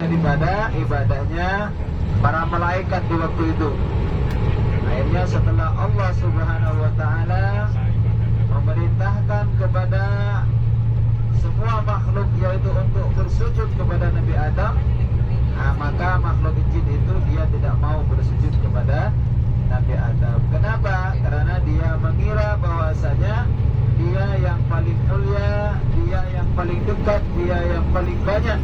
daripada ibadahnya para malaikat di waktu itu. Akhirnya setelah Allah Subhanahu wa Ta'ala memerintahkan kepada semua makhluk yaitu untuk bersujud kepada Nabi Adam, maka makhluk jin itu dia tidak mau bersujud kepada Nabi Adam. Kenapa? Karena dia mengira bahwasanya dia yang paling mulia, dia yang paling dekat, dia yang paling banyak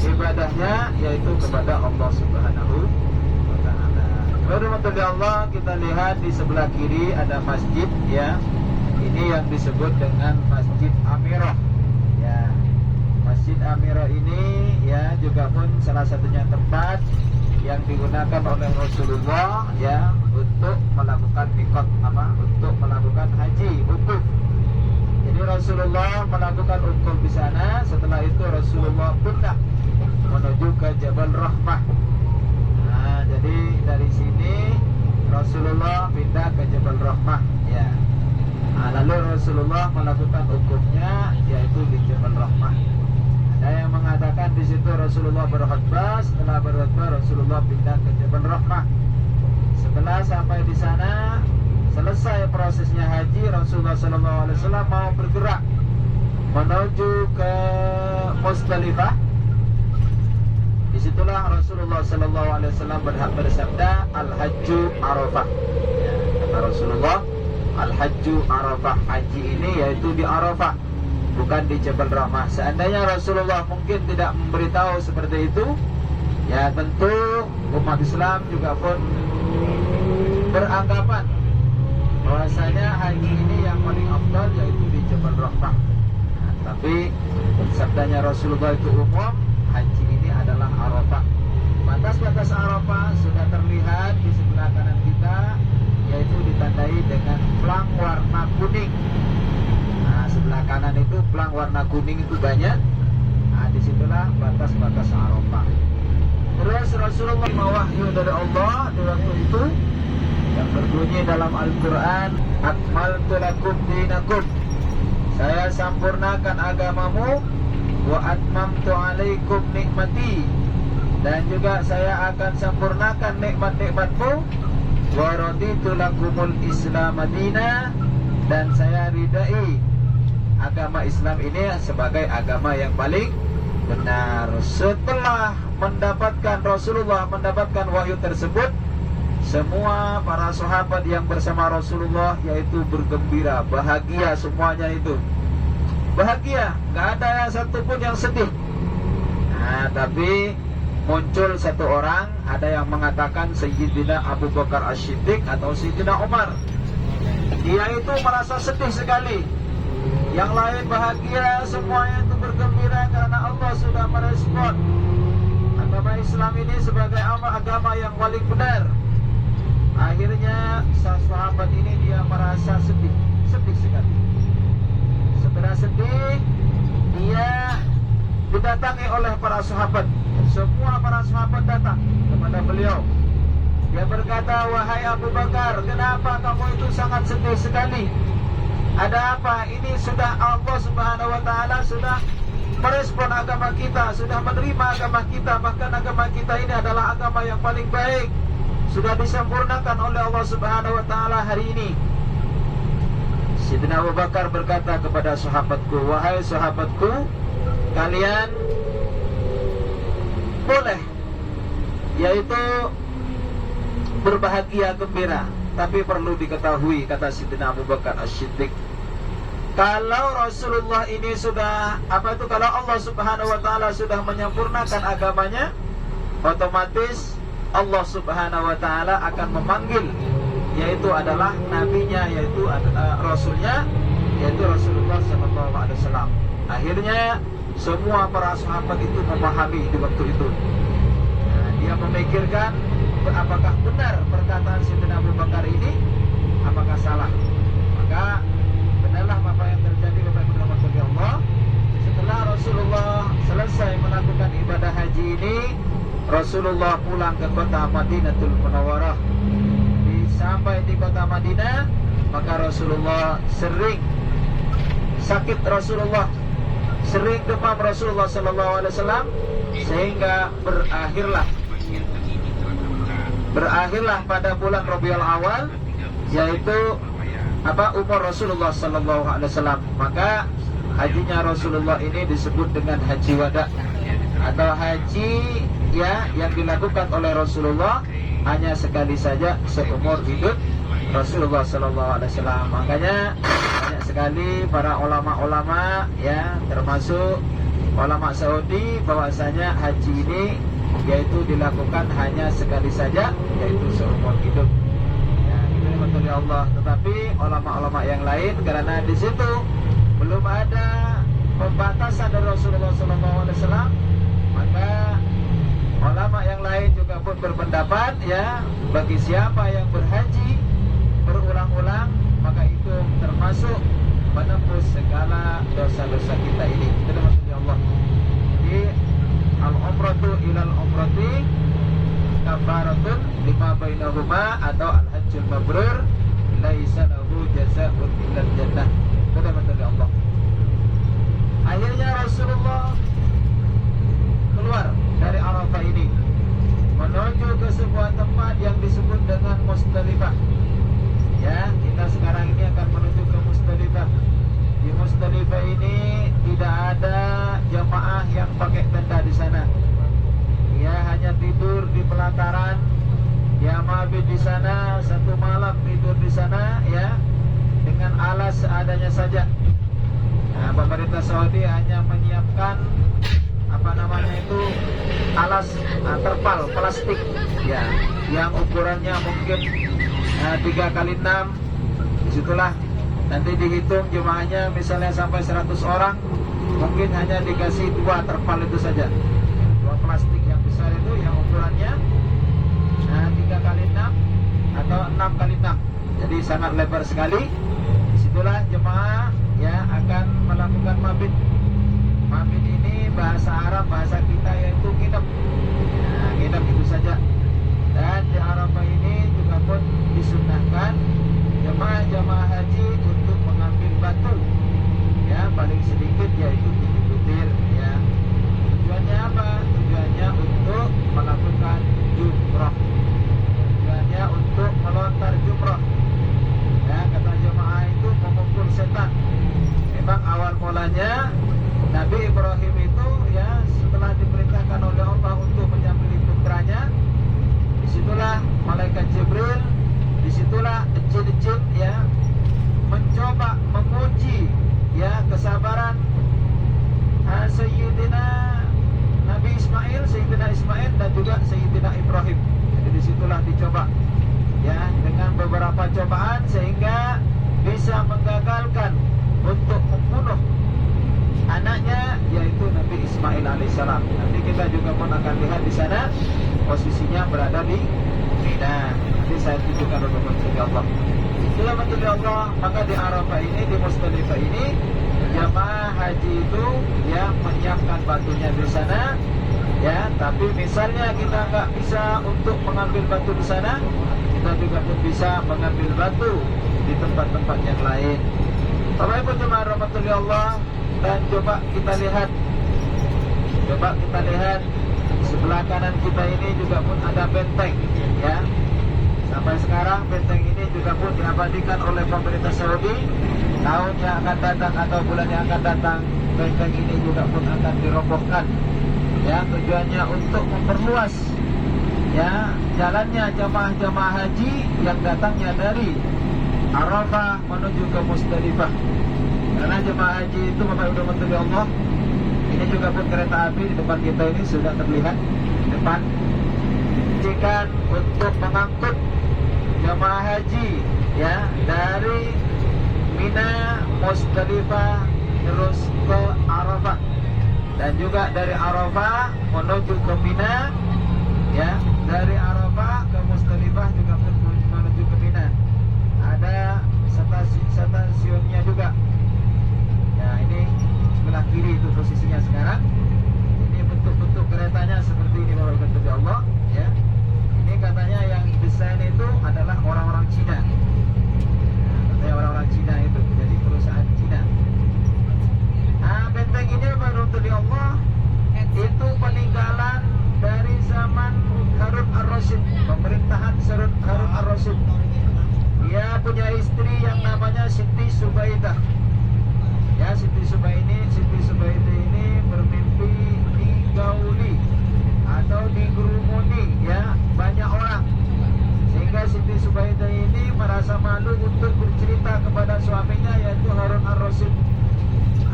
ibadahnya yaitu kepada Allah Subhanahu wa Ta'ala. Hormati Allah, kita lihat di sebelah kiri ada masjid ya. Ini yang disebut dengan Masjid Amirah. Ya. Masjid Amirah ini ya juga pun salah satunya tempat yang digunakan oleh Rasulullah ya untuk melakukan mikot untuk melakukan haji wukuf. Jadi Rasulullah melakukan wukuf di sana. Setelah itu Rasulullah pindah menuju ke Jabal Rahmah. Jadi dari sini Rasulullah pindah ke Jabal Rahmah ya. Lalu Rasulullah melakukan wukufnya yaitu di Jabal Rahmah. Ada yang mengatakan di situ Rasulullah berkhutbah, setelah berkhutbah Rasulullah pindah ke Jabal Rahmah. Setelah sampai di sana, selesai prosesnya haji, Rasulullah SAW mau bergerak menuju ke Musdalifah. Disitulah Rasulullah SAW bersabda, Al-Hajju Arafah. Ya, kata Rasulullah, Al-Hajju Arafah, haji ini yaitu di Arafah, bukan di Jabal Rahmah. Seandainya Rasulullah mungkin tidak memberitahu seperti itu, ya tentu umat Islam juga pun beranggapan bahwasanya haji ini yang paling afdal yaitu di Jabal Rahmah. Tapi sabdanya Rasulullah itu umum, haji ini adalah Arafah. Batas-batas Arafah sudah terlihat di sebelah kanan kita, yaitu ditandai dengan pelang warna kuning. Sebelah kanan itu pelang warna kuning itu banyak. Disitulah batas-batas Arafah. Terus Rasulullah mewahyu dari Allah di waktu itu yang berbunyi dalam Al-Quran, Akmaltu lakum dinakum, saya sempurnakan agamamu, wa atmamtu alaikum nikmati, dan juga saya akan sempurnakan nikmat-nikmatmu, wa raditu lakumul Islam madina, dan saya ridai agama Islam ini sebagai agama yang paling benar. Setelah Rasulullah mendapatkan wahyu tersebut, semua para sahabat yang bersama Rasulullah yaitu bergembira, bahagia, semuanya itu bahagia, gak ada yang satupun yang sedih. Tapi muncul satu orang, ada yang mengatakan Sayyidina Abu Bakar As-Siddiq atau Sayyidina Umar. Dia itu merasa sedih sekali. Yang lain bahagia, semuanya itu bergembira karena Allah sudah merespon agama Islam ini sebagai agama yang paling benar. Akhirnya sahabat ini dia merasa sedih sekali. Setelah sedih, dia didatangi oleh para sahabat. Semua para sahabat datang kepada beliau. Dia berkata, wahai Abu Bakar, kenapa kamu itu sangat sedih sekali? Ada apa? Ini sudah Allah Subhanahu wa Ta'ala sudah merespon agama kita, sudah menerima agama kita. Bahkan agama kita ini adalah agama yang paling baik, sudah disempurnakan oleh Allah Subhanahu wa Ta'ala hari ini. Sayyidina Abu Bakar berkata kepada sahabatku, wahai sahabatku, kalian boleh yaitu berbahagia gembira, tapi perlu diketahui, kata Sayyidina Abu Bakar As-Siddiq, kalau Rasulullah ini sudah kalau Allah Subhanahu wa Ta'ala sudah menyempurnakan agamanya, otomatis Allah Subhanahu wa Ta'ala akan memanggil, yaitu adalah nabinya, yaitu adalah rasulnya, yaitu Rasulullah SAW. Akhirnya semua para sahabat itu memahami di waktu itu. Dia memikirkan apakah benar perkataan Sayyidina Abu Bakar ini, apakah salah. Maka benarlah apa yang terjadi kepada Allah. Setelah Rasulullah selesai melakukan ibadah haji ini, Rasulullah pulang ke kota Madinatul Munawwarah. Sampai di kota Madinah, maka Rasulullah sering sakit, Rasulullah sering demam, Rasulullah SAW sehingga berakhirlah pada bulan Rabiul Awal, yaitu umur Rasulullah sallallahu alaihi wasallam. Maka hajinya Rasulullah ini disebut dengan haji wada, atau haji yang dilakukan oleh Rasulullah hanya sekali saja seumur hidup Rasulullah sallallahu alaihi wasallam. Makanya banyak sekali para ulama-ulama termasuk ulama Saudi bahwasanya haji ini yaitu dilakukan hanya sekali saja, yaitu seumur hidup. Itu betul ya Allah. Tetapi ulama-ulama yang lain, karena di situ belum ada pembatasan dari Rasulullah SAW, maka ulama yang lain juga pun berpendapat bagi siapa yang berhaji berulang-ulang, maka itu termasuk menembus segala dosa-dosa kita ini. Itu maksudnya Allah. Jadi al-umratu ilal umrati kafaratun lima bainahuma, atau al-hajjul mabrur laisa lahu jazaa'un illal jannah. Itu maksudnya Allah. Akhirnya Rasulullah keluar dari Arafah ini menuju ke sebuah tempat yang disebut dengan Musdalifah. Kita sekarang ini akan menuju ke Musdalifah. Di Musdalifah ini tidak ada jamaah yang pakai tenda di sana. Hanya tidur di pelataran. Mabit di sana, satu malam tidur di sana dengan alas seadanya saja. Pemerintah Saudi hanya menyiapkan alas terpal plastik yang ukurannya mungkin 3x6. Disitulah nanti dihitung jemaahnya, misalnya sampai 100 orang, mungkin hanya dikasih 2 terpal itu saja, 2 plastik yang besar itu yang ukurannya 3x6 atau 6x6, jadi sangat lebar sekali. Disitulah jemaah akan melakukan mabit. Mabit ini bahasa Arab, bahasa kita yaitu nginep. Nginep itu saja. Dan di Arafah ini juga pun disunnahkan jemaah haji untuk mengambil batu, paling sedikit yaitu 7 butir. Tujuannya apa? Tujuannya untuk melakukan jumrah. Tujuannya untuk melontar jumrah. Kata jemaah itu memukul setan. Memang awal mulanya Nabi Ibrahim itu setelah diperintahkan oleh Allah untuk menyembelih putranya, disitulah malaikat Jibril, disitulah jin-jin mencoba menguji kesabaran Sayyidina Nabi Ismail, Sayyidina Ismail dan juga Sayyidina Ibrahim. Jadi disitulah dicoba dengan beberapa cobaan sehingga bisa menggagalkan untuk membunuh anaknya, yaitu Nabi Ismail alaihissalam. Nanti kita juga pun akan lihat di sana posisinya berada di Mina. Nanti saya tunjukkan untuk Allah. Itulah betul Allah. Maka di Arafah ini, di Musdalifah ini, jamaah haji itu menyiapkan batunya di sana. Tapi misalnya kita nggak bisa untuk mengambil batu di sana, kita juga pun bisa mengambil batu di tempat-tempat yang lain. Bapak Ibu jemaah rahmatullahi Allah, dan coba kita lihat sebelah kanan kita ini juga pun ada benteng. Sampai sekarang benteng ini juga pun diabadikan oleh pemerintah Saudi. Tahun yang akan datang atau bulan yang akan datang, benteng ini juga pun akan dirobohkan. Tujuannya untuk memperluas jalannya jamaah-jamaah haji yang datangnya dari Arafah menuju ke Musdalifah. Karena jemaah haji itu Bapak Ibu rahmatullahi Allah, ini juga pun kereta api di depan kita ini sudah terlihat di depan. Jika untuk mengangkut jemaah haji dari Mina, Musdalifah terus ke Arafah, dan juga dari Arafah menuju ke Mina, dari Arafah ke Musdalifah juga pun menuju ke Mina. Ada stasiunnya juga. Ini sebelah kiri itu posisinya sekarang. Ini bentuk-bentuk keretanya seperti ini Bapak Ibu Allah. Ini katanya yang desain itu adalah orang-orang Cina. Katanya orang-orang Cina itu, jadi perusahaan Cina. Benteng ini Bapak Ibu Allah itu peninggalan punya istri yang namanya Siti Subaidah. Ya, Siti Subaidah ini bermimpi digauli atau digerumuni ya banyak orang, sehingga Siti Subaidah ini merasa malu untuk bercerita kepada suaminya yaitu Harun ar-Rasyid.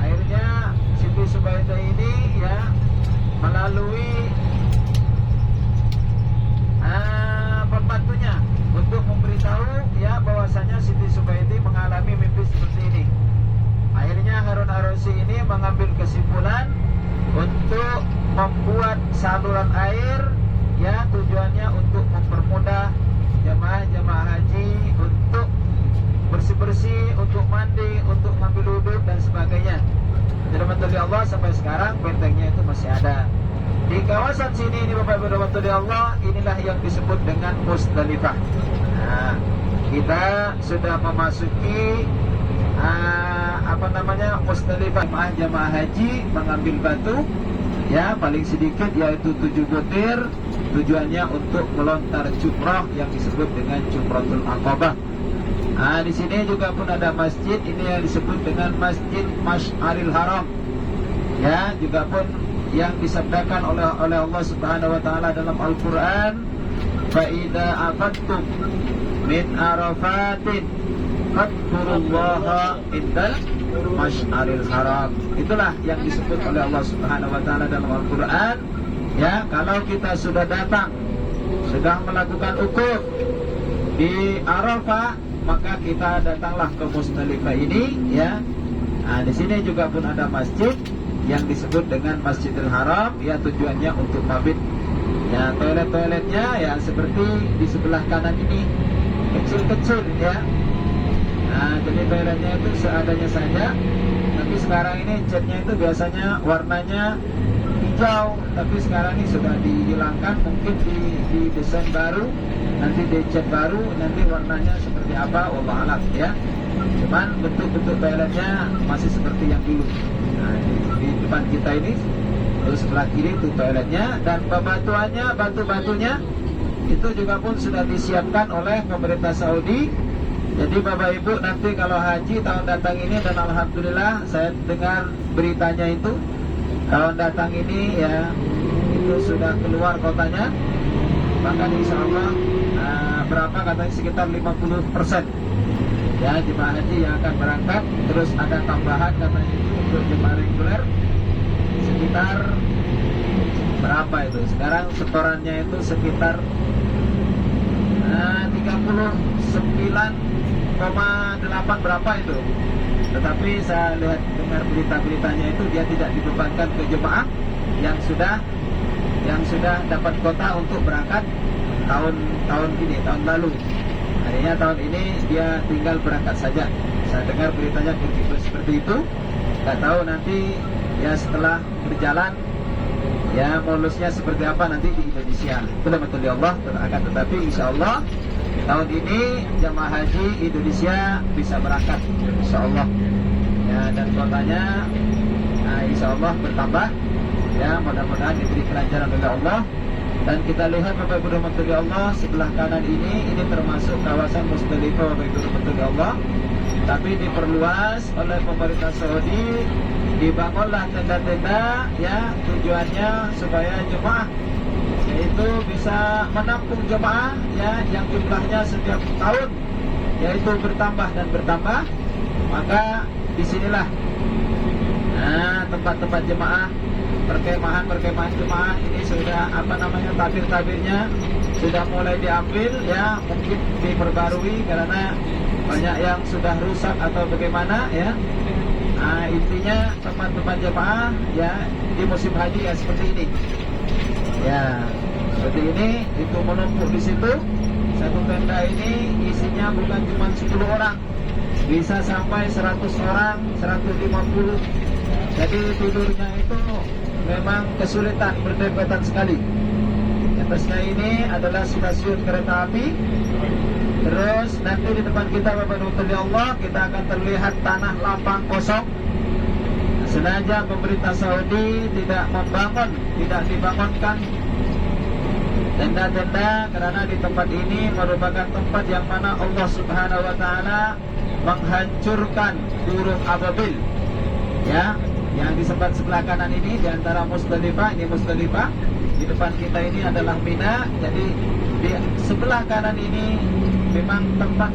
Akhirnya Siti Subaidah ini ya melalui pembantunya untuk memberitahu ya bahwasanya Siti Subaidah mengalami mimpi seperti ini. Akhirnya Harun ar-Rasyid ini mengambil kesimpulan untuk membuat saluran air ya, tujuannya untuk mempermudah jemaah haji untuk bersih-bersih, untuk mandi, untuk ngambil wudhu dan sebagainya. Dirahmati Allah, sampai sekarang bentengnya itu masih ada. Di kawasan sini ini Bapak Ibu dirahmati Allah, inilah yang disebut dengan Musdalifah. Nah, kita sudah memasuki Musdalifah. Jemaah haji mengambil batu ya paling sedikit yaitu 7 butir, tujuannya untuk melontar jumrah yang disebut dengan Jumratul Aqabah. Di sini juga pun ada masjid ini yang disebut dengan Masjid Masy'aril Haram. Ya, juga pun yang disabdakan oleh Allah Subhanahu wa taala dalam Al-Qur'an, fa idza afattum min arafatin fadhkurullaha indal Masy'aril Haram. Itulah yang disebut oleh Allah Subhanahu wa taala dalam Al-Qur'an. Ya, kalau kita sudah datang, sudah melakukan ukuf di Arafah, maka kita datanglah ke Musdalifah ini ya. Di sini juga pun ada masjid yang disebut dengan Masjidil Haram ya, tujuannya untuk mabit. Ya, toiletnya ya seperti di sebelah kanan ini, kecil-kecil ya. Jadi toiletnya itu seadanya saja. Tapi sekarang ini catnya itu biasanya warnanya hijau, tapi sekarang ini sudah dihilangkan, mungkin di desain baru, nanti dicat baru, nanti warnanya seperti apa, wallah alam ya. Cuman bentuk-bentuk toiletnya masih seperti yang dulu. Di depan kita ini, terus sebelah kiri itu toiletnya, dan batu-batunya itu juga pun sudah disiapkan oleh pemerintah Saudi. Jadi Bapak Ibu nanti kalau haji tahun datang ini, dan alhamdulillah saya dengar beritanya itu tahun datang ini ya itu sudah keluar kotanya, bahkan insya Allah berapa katanya sekitar 50% ya jemaah haji yang akan berangkat. Terus ada tambahan katanya itu untuk jemaah reguler sekitar berapa itu sekarang setorannya itu sekitar 39,8 berapa itu. Tetapi saya lihat dengar berita-beritanya itu dia tidak dibebankan ke jemaah yang sudah dapat kota untuk berangkat tahun lalu. Akhirnya tahun ini dia tinggal berangkat saja. Saya dengar beritanya seperti itu. Tidak tahu nanti ya setelah berjalan ya molusnya seperti apa nanti di Indonesia. Itu betul Allah. Akan tetapi insya Allah tahun ini jamaah haji Indonesia bisa berangkat insya Allah ya, dan kotanya insya Allah bertambah ya, mudah-mudahan diberi kelancaran oleh Allah. Dan kita lihat Bapak Ibu rahmatullahi Allah, sebelah kanan ini termasuk kawasan Musdalifah Bapak Ibu rahmatullahi Allah, tapi diperluas oleh pemerintah Saudi, dibangunlah tenda-tenda ya, tujuannya supaya jemaah yaitu bisa menampung jemaah ya yang jumlahnya setiap tahun yaitu bertambah dan bertambah. Maka disinilah tempat-tempat jemaah, perkemahan jemaah ini sudah tabir-tabirnya sudah mulai diambil ya, mungkin diperbarui karena banyak yang sudah rusak atau bagaimana ya. Intinya tempat-tempat jemaah ya di musim haji ya seperti ini ya, seperti ini itu menumpuk di situ. Satu tenda ini isinya bukan cuma 10 orang, bisa sampai 100 orang, 150. Jadi tidurnya itu memang kesulitan, berdempatan sekali. Atasnya ini adalah stasiun kereta api. Terus nanti di depan kita Bapak Ibu Allah, kita akan terlihat tanah lapang kosong. Sengaja pemerintah Saudi tidak dibangunkan tenda-tenda, karena di tempat ini merupakan tempat yang mana Allah Subhanahu wa taala menghancurkan burung ababil. Ya, yang di sebelah kanan ini di antara Musdalifah, ini Musdalifah. Di depan kita ini adalah Mina. Jadi di sebelah kanan ini memang tempat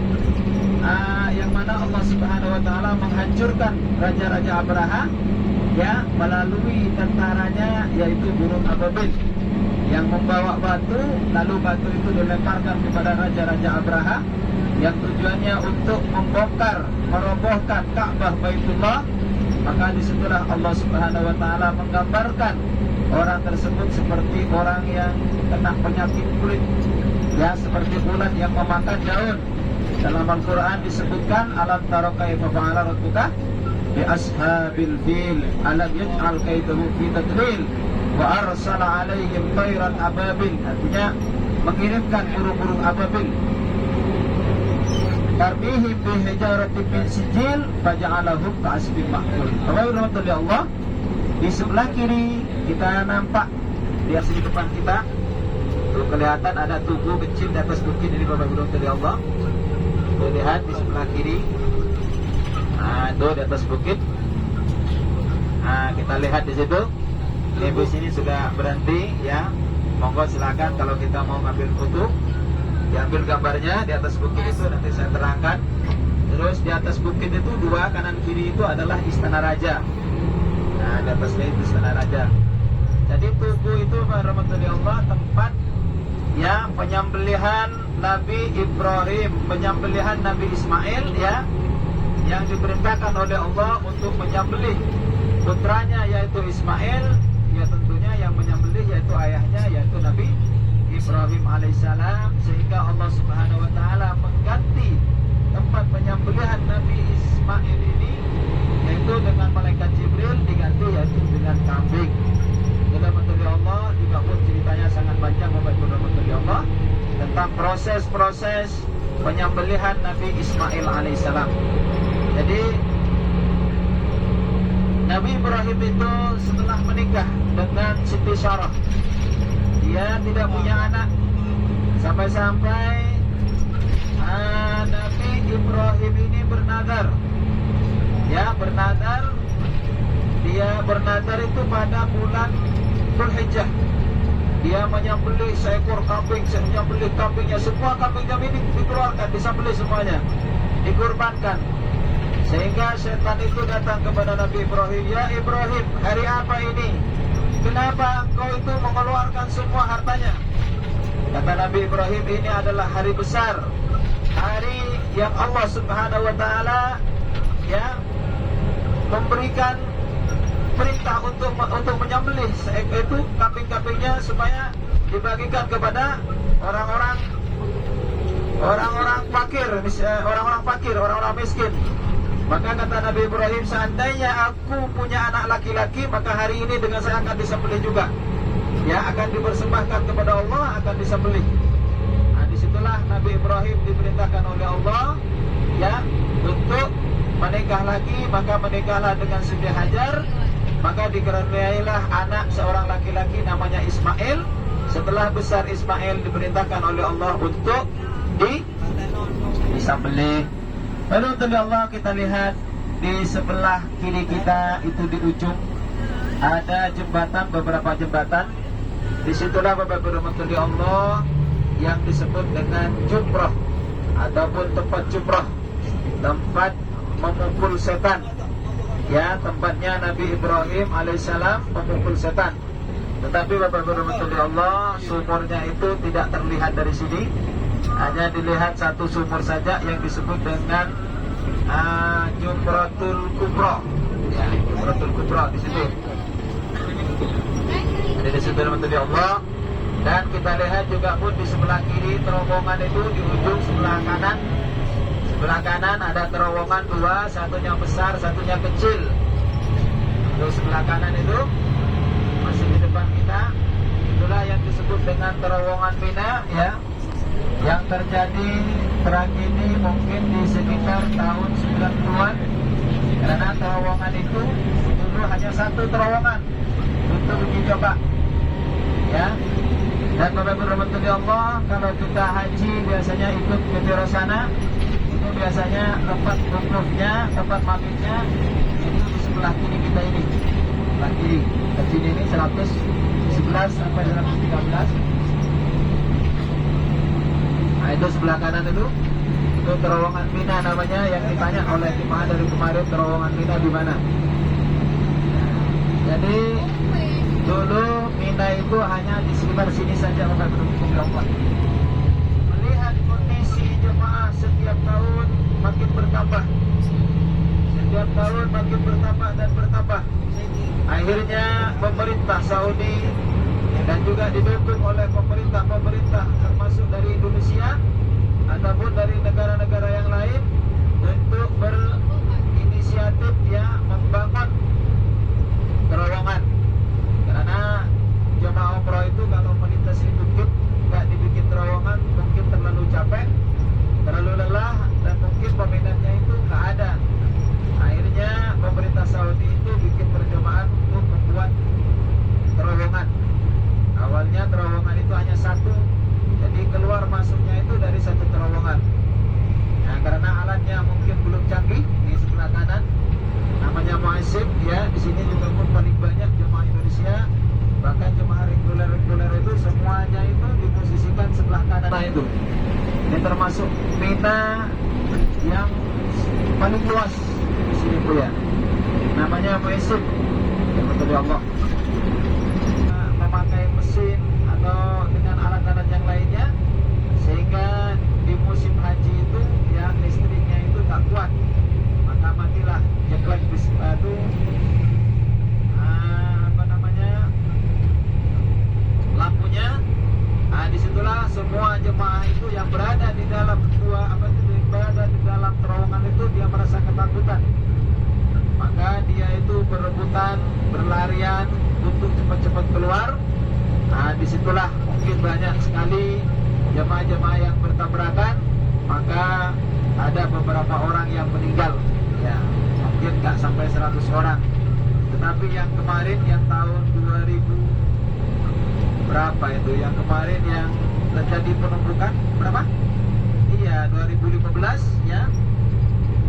yang mana Allah Subhanahu wa taala menghancurkan raja-raja Abraha ya melalui tentaranya, yaitu burung ababil yang membawa batu, lalu batu itu dilemparkan kepada raja-raja Abraha yang tujuannya untuk membongkar, merobohkan Ka'bah Baitullah. Maka disitulah Allah Subhanahu wa taala menggambarkan orang tersebut seperti orang yang kena penyakit kulit, ya, seperti ulat yang memakan daun. Dalam Al-Quran disebutkan, alam tara kaifa fa'ala rabbuka bi ashabil fil alam yaj'al kaidahu fi tadlil wa arsala alaihim tayran ababil. Artinya mengirimkan burung-burung ababil, tarbihim bi hijaratin min sijil faja'alahum ka'asfin ma'kul. Rahmatullahi Allah. Di sebelah kiri kita nampak, di sini depan kita tuh kelihatan ada tugu kecil di atas bukit ini, Bapak Ibu dari Allah. Tuh lihat di sebelah kiri. Nah, itu di atas bukit. Nah, kita lihat di situ. Ini bus ini sudah berhenti ya. Monggo silakan kalau kita mau ngambil foto, diambil gambarnya di atas bukit itu, nanti saya terangkan. Terus di atas bukit itu dua kanan kiri itu adalah Istana Raja. Nah, di atasnya itu Istana Raja. Jadi tugu itu, warahmatullahi Allah, tempat ya penyembelihan Nabi Ibrahim, penyembelihan Nabi Ismail ya, yang diperintahkan oleh Allah untuk menyembelih putranya yaitu Ismail. Ya tentunya yang menyembelih yaitu ayahnya, yaitu Nabi Ibrahim alaihissalam. Sehingga Allah Subhanahu wa taala mengganti tempat penyembelihan Nabi Ismail ini, yaitu dengan malaikat Jibril, diganti yaitu dengan kambing. Rahmatullahi Allah, juga pun ceritanya sangat panjang, Bapak Ibu rahmatullahi Allah, tentang proses-proses penyembelihan Nabi Ismail alaihissalam. Jadi Nabi Ibrahim itu setelah menikah dengan Siti Sarah, dia tidak punya anak. Sampai-sampai Nabi Ibrahim ini bernadar. Ya, bernadar. Dia bernadar itu pada bulan Dzulhijjah. Dia menyembelih seekor kambing, menyembelih kambingnya, semua kambingnya ini dikeluarkan, disembelih semuanya, dikurbankan. Sehingga setan itu datang kepada Nabi Ibrahim, ya Ibrahim, hari apa ini? Kenapa engkau itu mengeluarkan semua hartanya? Kata Nabi Ibrahim, ini adalah hari besar, hari yang Allah Subhanahu wa taala ya memberikan perintah untuk menyembelih itu kambing-kambingnya supaya dibagikan kepada orang-orang fakir, orang-orang miskin. Maka kata Nabi Ibrahim, seandainya aku punya anak laki-laki, maka hari ini dengan saya akan disembelih juga. Ya, akan dipersembahkan kepada Allah, akan disembelih. Nah, disitulah Nabi Ibrahim diperintahkan oleh Allah ya untuk menikah lagi. Maka menikahlah dengan Siti Hajar. Maka dikaruniailah anak seorang laki-laki namanya Ismail. Setelah besar Ismail diperintahkan oleh Allah untuk disembelih. Lalu untuk Allah kita lihat di sebelah kiri kita itu di ujung ada jembatan, beberapa jembatan. Disitulah Bapak Ibu Allah yang disebut dengan jumrah ataupun tempat jumrah, tempat memukul setan. Ya, tempatnya Nabi Ibrahim alaihissalam memukul setan. Tetapi Bapak Ibu Allah, sumurnya itu tidak terlihat dari sini. Hanya dilihat satu sumur saja yang disebut dengan Jumratul Kubra. Ya, Jumratul Kubra di situ. Jadi di situ Rahmatullahi Allah. Dan kita lihat juga pun di sebelah kiri terowongan itu di ujung sebelah kanan. Sebelah kanan ada terowongan dua, satunya besar, satunya kecil. Di sebelah kanan itu masih di depan kita. Itulah yang disebut dengan terowongan Mina ya. Yang terjadi tragedi mungkin di sekitar tahun 90-an. Karena terowongan itu dulu hanya satu terowongan untuk uji coba. Ya. Dan Bapak Ibu Allah, kalau kita haji biasanya ikut ke Tirasana, itu biasanya tempat wukufnya, tempat mabitnya itu di sebelah kiri kita ini. Sebelah kiri. Ke sini ini 111 sampai 113. Nah, itu sebelah kanan itu. Itu terowongan Mina namanya, yang ditanya oleh jemaah dari kemarin, terowongan Mina di mana. Jadi dulu Mina itu hanya di sekitar sini saja Bapak Ibu Allah. Melihat kondisi jemaah setiap tahun makin bertambah. Setiap tahun makin bertambah dan bertambah. Akhirnya pemerintah Saudi dan juga didukung oleh pemerintah termasuk dari Indonesia ataupun dari negara-negara yang lain untuk berinisiatif ya membangun terowongan. Karena jemaah umroh itu kalau melintasi bukit nggak dibikin terowongan mungkin terlalu capek, terlalu lelah, dan mungkin peminatnya itu nggak ada. Akhirnya pemerintah Saudi itu bikin percobaan untuk membuat terowongan. Awalnya terowongan itu hanya satu, jadi keluar masuknya itu dari satu terowongan. Nah, karena alatnya mungkin belum canggih, di sebelah kanan namanya muasib ya. Di sini juga pun paling banyak jemaah Indonesia, bahkan jemaah reguler itu semuanya itu diposisikan sebelah kanan. Nah, itu ini termasuk Mina yang paling luas di sini Bu ya. Namanya muasib. Ya betul ya Allah. Memakai mesin atau dengan alat-alat yang lainnya, sehingga di musim haji itu ya listriknya itu tak kuat, maka matilah jeklek itu lampunya. Nah, disitulah semua jemaah itu yang berada di dalam berada di dalam terowongan itu dia merasa ketakutan, maka dia itu berebutan, berlarian untuk cepat-cepat keluar. Nah, disitulah mungkin banyak sekali jemaah-jemaah yang bertabrakan, maka ada beberapa orang yang meninggal ya, mungkin nggak sampai 100 orang. Tetapi yang kemarin, yang tahun 2000 berapa itu, yang kemarin yang terjadi penumpukan berapa? Iya, 2015 ya,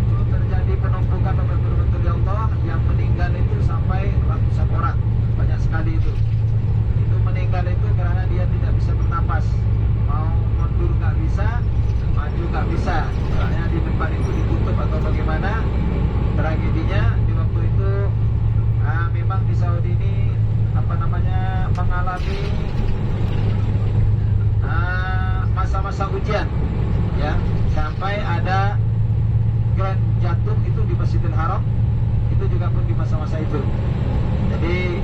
itu terjadi penumpukan betul-betul ya Allah, yang meninggal itu sampai ratusan orang, banyak sekali itu. Itu meninggal itu karena dia tidak bisa bernapas, mau mundur nggak bisa, maju nggak bisa, karena di depan itu ditutup atau bagaimana. Tragedinya di waktu itu memang di Saudi ini mengalami masa-masa ujian ya, sampai ada grand jatuh itu di Masjidil Haram, itu juga pun di masa-masa itu. Jadi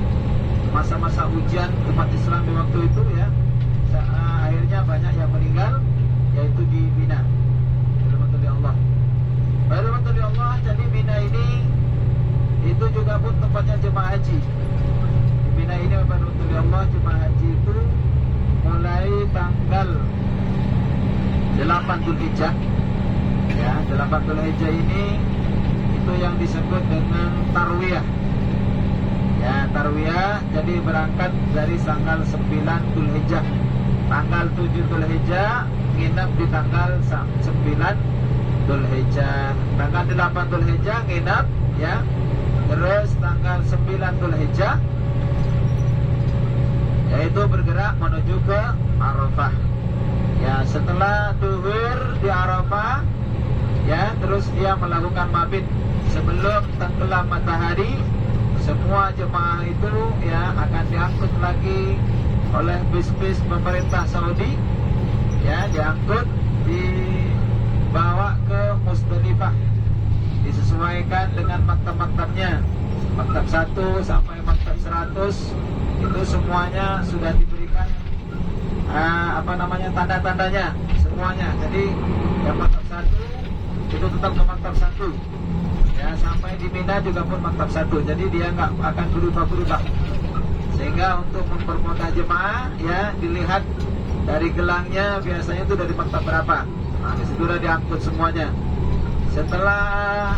masa-masa ujian umat Islam di waktu itu ya, akhirnya banyak yang meninggal, yaitu di Mina. Alhamdulillah Allah. Alhamdulillah Allah. Jadi Mina ini itu juga pun tempatnya jemaah haji. Di Mina ini alhamdulillah Allah, jemaah haji itu mulai tanggal 8 Dzulhijjah ya. 8 Dzulhijjah ini itu yang disebut dengan tarwiyah ya, tarwiyah. Jadi berangkat dari tanggal 9 Dzulhijjah, tanggal 7 Dzulhijjah, nginap di tanggal 9 Dzulhijjah, tanggal 8 Dzulhijjah nginap ya, terus tanggal 9 Dzulhijjah yaitu bergerak menuju ke Arafah ya. Setelah duhur di Arafah ya, terus dia melakukan mabit sebelum tenggelam matahari. Semua jemaah itu ya akan diangkut lagi oleh bis-bis pemerintah Saudi ya, diangkut, dibawa ke Musdalifah, disesuaikan dengan maktab-maktabnya, maktab 1 sampai maktab 100 itu semuanya sudah diberikan tanda-tandanya semuanya. Jadi yang maktab 1 itu tetap ke maktab 1 ya, sampai di Mina juga pun maktab 1. Jadi dia nggak akan berubah-berubah, sehingga untuk mempermudah jemaah ya, dilihat dari gelangnya biasanya itu dari maktab berapa. Nah, disitu sudah diangkut semuanya. Setelah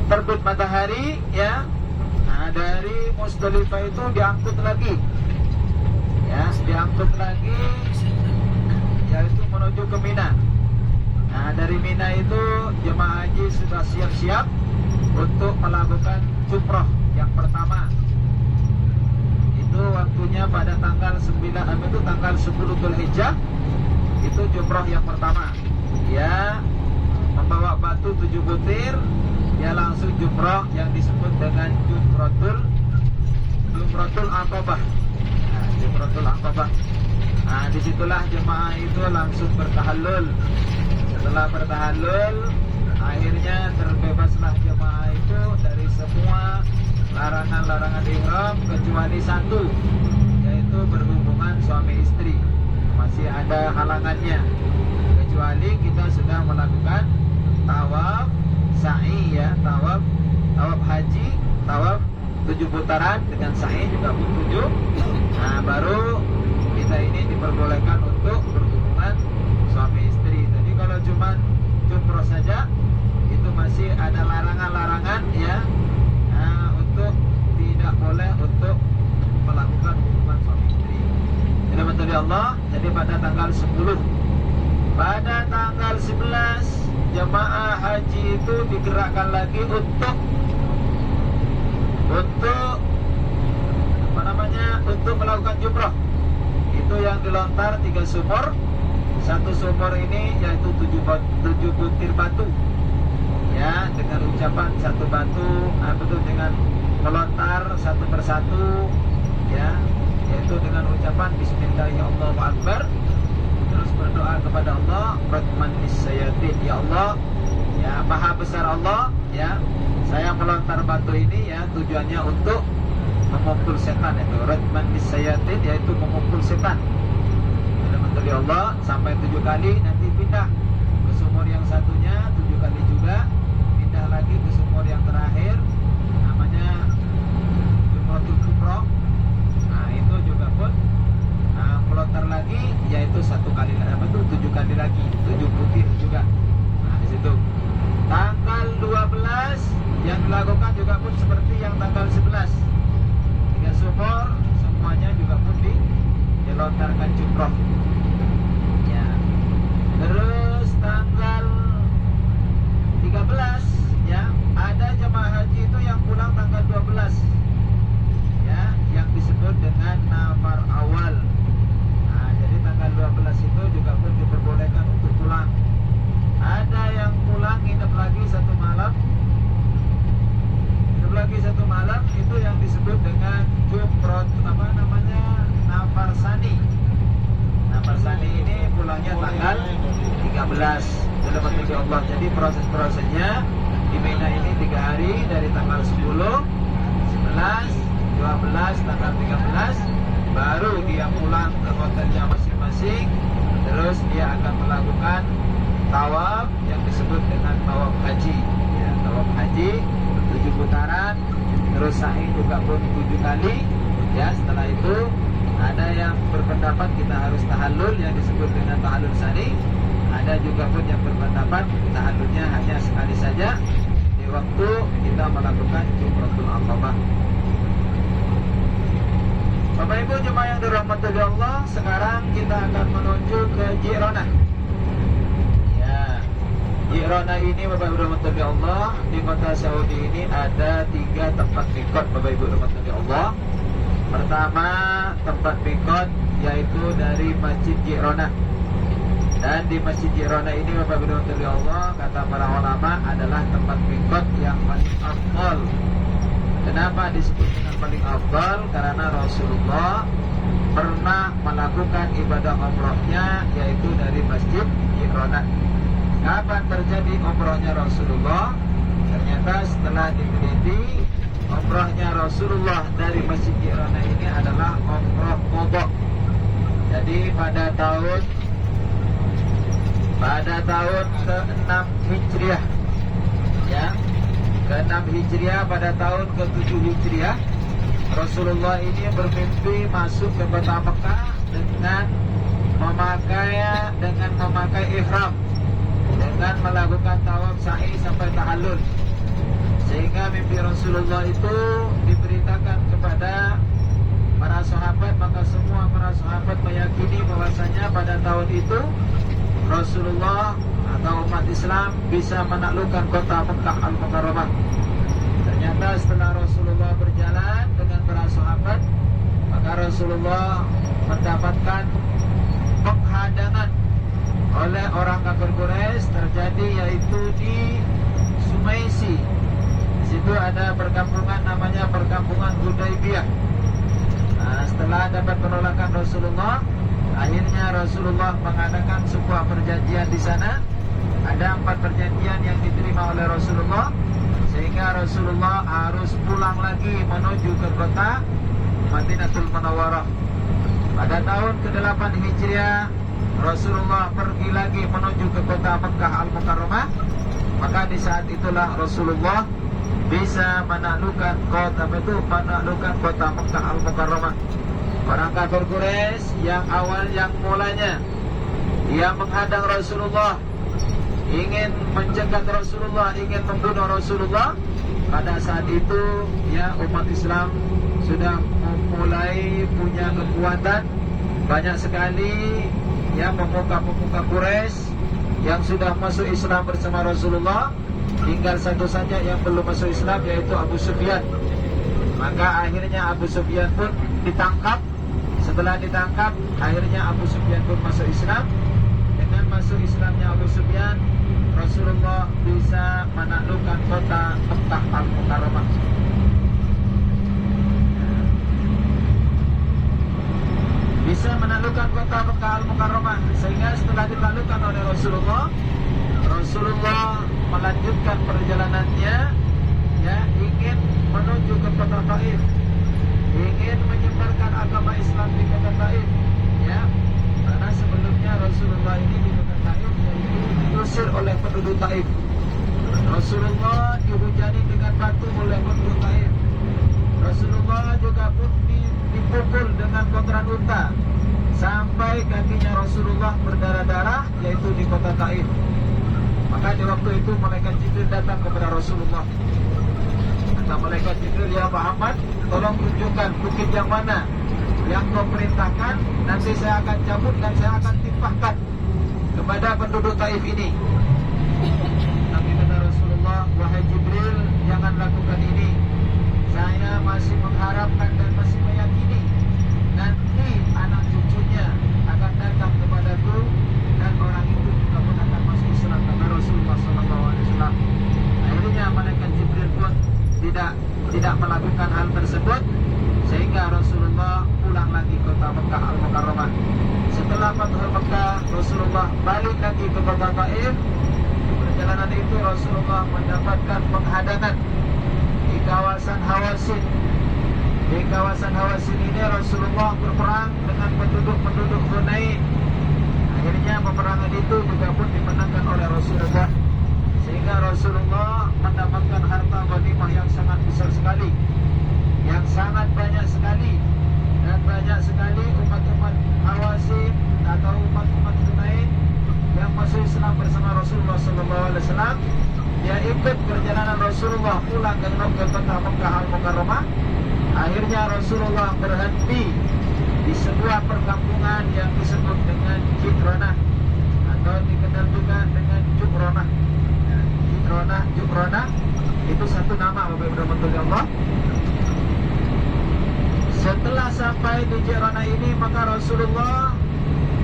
terbit matahari ya, nah dari Musdalifah itu diangkut lagi ya, diangkut lagi yaitu menuju ke Mina. Nah, dari Mina itu jemaah haji sudah siap-siap untuk melakukan jumroh yang pertama. Itu waktunya pada tanggal 9 itu tanggal 10 Dzulhijjah. Itu jumroh yang pertama. Dia membawa batu 7 butir, dia langsung jumroh yang disebut dengan Jumratul Aqabah. Nah, Jumratul Aqabah. Nah, disitulah jemaah itu langsung bertahallul. Setelah bertahallul, akhirnya terbebaslah jemaah itu dari semua larangan-larangan ihram kecuali satu, yaitu berhubungan suami istri. Masih ada halangannya, kecuali kita sudah melakukan tawaf sa'i, ya, tawaf haji, tawaf 7 putaran dengan sa'i juga pun 7. Nah, baru kita ini diperbolehkan untuk berhubungan suami istri. Jadi kalau cuma jumroh saja itu masih ada larangan-larangan, ya, untuk tidak boleh untuk melakukan hubungan suami istri. Dirahmati Allah. Jadi pada tanggal 10, pada tanggal 11 jemaah haji itu digerakkan lagi untuk untuk melakukan jumroh. Itu yang dilontar 3 sumur. Satu sumur ini yaitu 7 butir batu, ya, dengan ucapan satu batu, betul, dengan melontar satu persatu, ya, yaitu dengan ucapan Bismillahirrahmanirrahim. Terus berdoa kepada Allah, Rahman Nisyayatin, ya Allah, ya, Maha Besar Allah, ya, saya melontar batu ini, ya, tujuannya untuk memukul setan. Itu Rahman Nisyayatin, yaitu memukul setan. Dari Allah sampai 7 kali, nanti pindah ke sumur yang satunya 7 kali juga, pindah lagi ke sumur yang terakhir, namanya Jumratul Kubra. Nah, itu juga pun melontar lagi, yaitu 1 kali, 7 kali lagi, 7 butir juga. Nah, di situ tanggal 12 yang dilakukan juga pun seperti yang tanggal 11, 3 sumur semuanya juga pun dilontarkan jumroh. Terus tanggal 13, ya, ada jemaah haji itu yang pulang tanggal 12, ya, yang disebut dengan nafar awal. Nah, jadi tanggal 12 itu juga pun diperbolehkan untuk pulang. Ada yang pulang nginep lagi 1 malam. Nginep lagi 1 malam itu yang disebut dengan jumroh, nafar sani. Nafar sani ini pulangnya tanggal 13. Allah. Jadi proses-prosesnya di Mina ini 3 hari, dari tanggal 10, 11, 12, tanggal 13, baru dia pulang ke hotelnya masing-masing. Terus dia akan melakukan tawaf yang disebut dengan tawaf haji, ya, tawaf haji 7 putaran. Terus sa'i juga pun 7 kali, ya. Setelah itu ada yang berpendapat kita harus tahallul yang disebut dengan tahallul sani. Ada juga pun yang berpendapat tahallulnya hanya sekali saja di waktu kita melakukan Jumratul Aqabah. Bapak Ibu jemaah yang dirahmati Allah, sekarang kita akan menuju ke Ji'ranah. Ya, Ji'ranah ini Bapak Ibu dirahmati Allah, di kota Saudi ini ada 3 tempat mikot Bapak Ibu dirahmati Allah. Pertama, tempat mikot yaitu dari Masjid Ji'ranah. Dan di Masjid Ji'ranah ini Bapak Ibu dirahmati Allah, kata para ulama, adalah tempat mikot yang paling afdal. Kenapa disebut dengan paling afdal? Karena Rasulullah pernah melakukan ibadah umrahnya yaitu dari Masjid Ji'ranah. Kapan terjadi umrahnya Rasulullah? Ternyata setelah diteliti, umrahnya Rasulullah dari Masjid Ji'ranah ini adalah umrah qadha. Jadi pada tahun ke-6 Hijriah, ya, ke-6 Hijriah, pada tahun ke-7 Hijriah, Rasulullah ini bermimpi masuk ke kota Mekah dengan memakai ihram, dengan melakukan tawaf sa'i sampai tahallul. Sehingga mimpi Rasulullah itu diberitakan kepada para sahabat, maka semua para sahabat meyakini bahwasanya pada tahun itu Rasulullah atau umat Islam bisa menaklukkan kota Mekah Al-Mukarramah. Ternyata setelah Rasulullah berjalan dengan para sahabat, maka Rasulullah mendapatkan penghadangan oleh orang kafir Quraisy terjadi, yaitu di Sumaisi. Di situ ada perkampungan namanya perkampungan Hudaybiyah. Nah, setelah dapat penolakan Rasulullah, akhirnya Rasulullah mengadakan sebuah perjanjian di sana. Ada 4 perjanjian yang diterima oleh Rasulullah, sehingga Rasulullah harus pulang lagi menuju ke kota Madinatul Munawwarah. Pada tahun ke-8 Hijriah, Rasulullah pergi lagi menuju ke kota Mekah Al-Mukarramah. Maka di saat itulah Rasulullah bisa menaklukkan kota Mekah Al-Mukarramah. Orang kafir Quraisy yang mulanya dia menghadang Rasulullah, ingin mencegat Rasulullah, ingin membunuh Rasulullah. Pada saat itu ya umat Islam sudah mulai punya kekuatan. Banyak sekali ya pemuka-pemuka Quraisy yang sudah masuk Islam bersama Rasulullah. Tinggal satu saja yang belum masuk Islam, yaitu Abu Sufyan. Maka akhirnya Abu Sufyan pun ditangkap. Setelah ditangkap, akhirnya Abu Sufyan pun masuk Islam. Dengan masuk Islamnya Abu Sufyan, Rasulullah bisa menaklukkan kota Mekah Al-Mukarramah. Bisa menaklukkan kota Mekah Al-Mukarramah, sehingga setelah ditaklukkan oleh Rasulullah, Rasulullah melanjutkan perjalanannya, ya, ingin menuju ke kota Taif, ingin menyebarkan agama Islam di kota Taif, ya, karena sebelumnya Rasulullah ini di kota Taif diusir oleh penduduk Taif. Rasulullah dihujani dengan batu oleh penduduk Taif. Rasulullah juga pun dipukul dengan kotoran unta sampai kakinya Rasulullah berdarah-darah, yaitu di kota Taif. Maka di waktu itu malaikat Jibril datang kepada Rasulullah. Kata malaikat Jibril, ya Muhammad, tolong tunjukkan bukit yang mana yang kau perintahkan, nanti saya akan cabut dan saya akan timpahkan kepada penduduk Taif ini. Tapi kata Rasulullah, wahai Jibril, jangan lakukan ini. Saya masih mengharapkan dan masih meyakini nanti anak cucunya akan datang kepadaku dan orang itu juga pun akan masuk Islam, kata Rasulullah SAW. Akhirnya malaikat Jibril pun tidak melakukan hal tersebut, sehingga Rasulullah pulang lagi ke kota Mekah Al-Mukarramah. Setelah Fathul Mekah, Rasulullah balik lagi ke kota Taif. Di perjalanan itu Rasulullah mendapatkan penghadangan di kawasan Hawazin. Di kawasan Hawazin ini Rasulullah berperang dengan penduduk Hunain. Akhirnya peperangan itu juga pun dimenangkan oleh Rasulullah, sehingga Rasulullah mendapatkan harta ghanimah yang sangat besar sekali, yang sangat banyak sekali, dan banyak sekali umat-umat Hawazin atau umat-umat Hunain yang masuk Islam bersama Rasulullah SAW. Dia ikut perjalanan Rasulullah pulang ke kota Mekah Al-Mukarramah. Akhirnya Rasulullah berhenti di sebuah perkampungan yang disebut dengan Jidronah, atau dikenal juga dengan Jukronah. Jukronah itu satu nama, Bapak Ibu rahmatullahi Allah. Setelah sampai di Jukronah ini, maka Rasulullah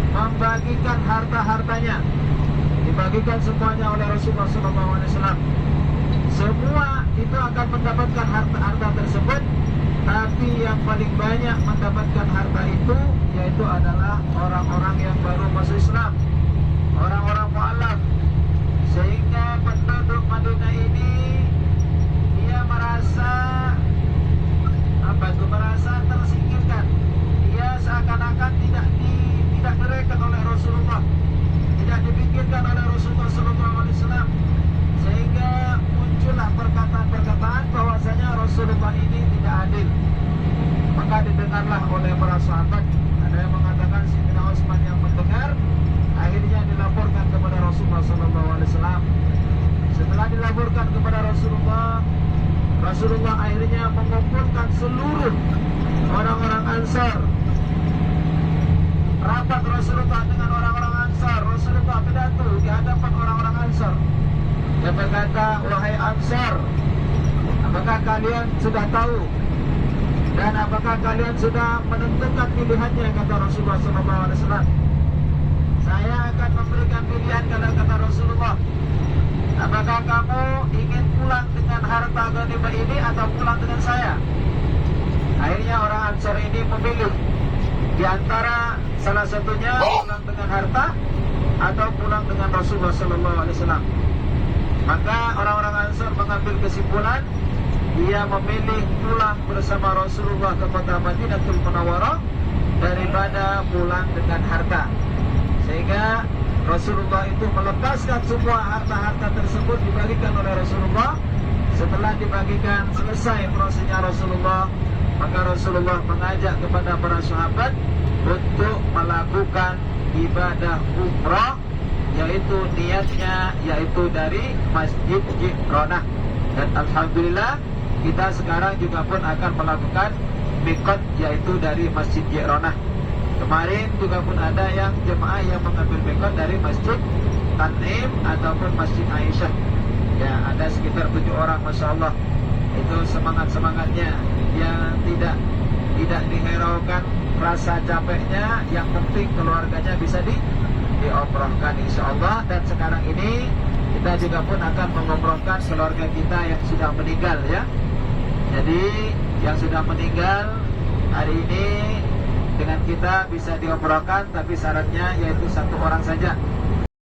membagikan harta-hartanya, dibagikan semuanya oleh Rasulullah SAW. Semua itu akan mendapatkan harta tersebut, tapi yang paling banyak mendapatkan harta itu yaitu adalah orang-orang yang baru masuk Islam, orang-orang mu'alaf. Sehingga penduduk Madinah ini dia merasa tersingkirkan. Dia seakan-akan tidak direken oleh Rasulullah, tidak dipikirkan oleh Rasulullah SAW. Sehingga muncullah perkataan-perkataan bahwasanya Rasulullah ini tidak adil. Maka didengarlah oleh para sahabat. Ada yang mengatakan Sayyidina Utsman yang mendengar, akhirnya dilaporkan kepada Rasulullah SAW. Setelah dilaporkan kepada Rasulullah, Rasulullah akhirnya mengumpulkan seluruh orang-orang Ansar. Rapat Rasulullah dengan orang-orang Ansar. Rasulullah pidato di hadapan orang-orang Ansar. Dia berkata, wahai Ansar, apakah kalian sudah tahu dan apakah kalian sudah menentukan pilihannya, kata Rasulullah SAW. Saya akan memberikan pilihan, kata Rasulullah. Apakah kamu ingin pulang dengan harta ghanimah ini atau pulang dengan saya? Akhirnya orang Ansar ini memilih di antara salah satunya pulang dengan harta atau pulang dengan Rasulullah SAW. Maka orang-orang Ansar mengambil kesimpulan, dia memilih pulang bersama Rasulullah ke kota Madinatul Munawwarah daripada pulang dengan harta. Sehingga Rasulullah itu melepaskan semua harta-harta tersebut dibagikan oleh Rasulullah. Setelah dibagikan selesai prosesnya Rasulullah, maka Rasulullah mengajak kepada para sahabat untuk melakukan ibadah umrah, yaitu niatnya yaitu dari Masjid Ji'ronah. Dan alhamdulillah kita sekarang juga pun akan melakukan miqat, yaitu dari Masjid Ji'ronah. Kemarin juga pun ada yang jemaah yang mengambil miqat dari Masjid Tanim ataupun Masjid Aisyah. Ya, ada sekitar 7 orang, Masya Allah. Itu semangat-semangatnya, yang tidak dihiraukan rasa capeknya. Yang penting keluarganya bisa diumrohkan insya Allah. Dan sekarang ini kita juga pun akan mengumrohkan keluarga kita yang sudah meninggal, ya. Jadi yang sudah meninggal hari ini dengan kita bisa diumrohkan, tapi syaratnya yaitu 1 orang saja.